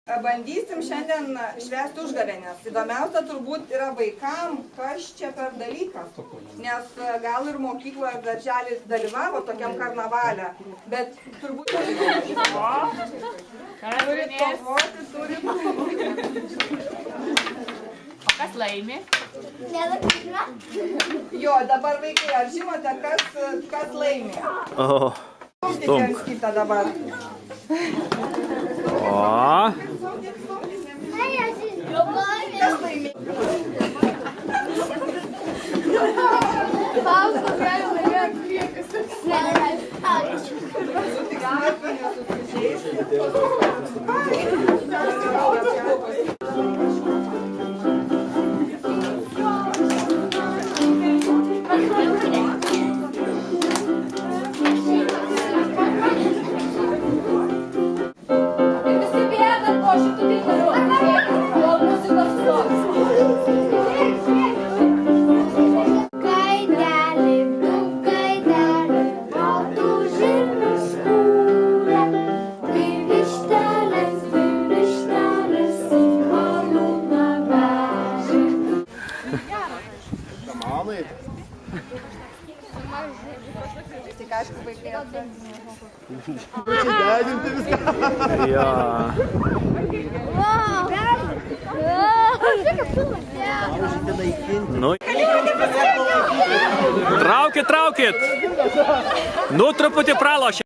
Bandysim šiandien švęsti užgavėnes. Įdomiausia turbūt yra vaikam, kas čia per dalykas. Nes gal ir mokykloje ir darželis dalyvavo tokiam karnavale. Bet turbūt turit kovoti, turit. O kas laimi? Jo, dabar vaikai, ar žinote, kas laimi? Stumk. Kitą dabar. Kas laimi? Aišku, vaikai Deginti viską. Traukit! Nu, truputį pralošė.